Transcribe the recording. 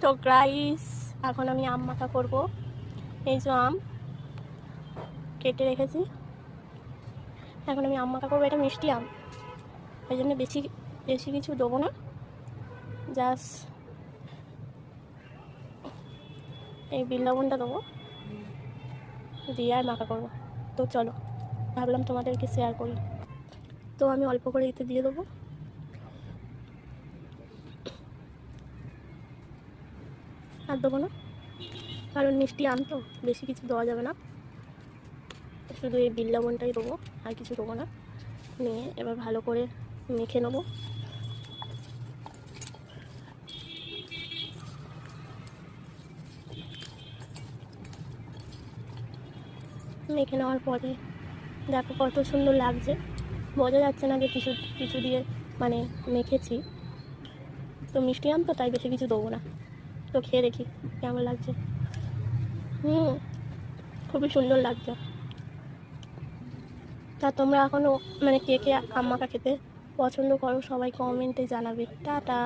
তো গাইস, এখন আমি আম মাখা করব। এই যে আম কেটে রেখেছি, এখন আমি আম মাখা করবো। এটা মিষ্টি আম, ওই জন্য বেশি বেশি কিছু দেবো না, জাস্ট এই বিট লবণটা দেবো, দিয়ে আর মাখা করবো। তো চলো, ভাবলাম তোমাদেরকে শেয়ার করি। তো আমি অল্প করে এতে দিয়ে দেবো, আর দেবো না, কারণ মিষ্টি আম তো বেশি কিছু দেওয়া যাবে না। শুধু এই বিট লবণটাই দেবো, আর কিছু দেবো না। নিয়ে এবার ভালো করে মেখে নেবো। মেখে নেওয়ার পরে দেখো কত সুন্দর লাগছে। বোঝা যাচ্ছে না যে কিছু কিছু দিয়ে মানে মেখেছি। তো মিষ্টি আম তো, তাই বেশি কিছু দেবো না। তো খেয়ে দেখি কেমন লাগছে। খুবই সুন্দর লাগছে। তা তোমরা এখনও মানে কে কে আম মাখা খেতে পছন্দ করো, সবাই কমেন্টে জানাবে। টাটা।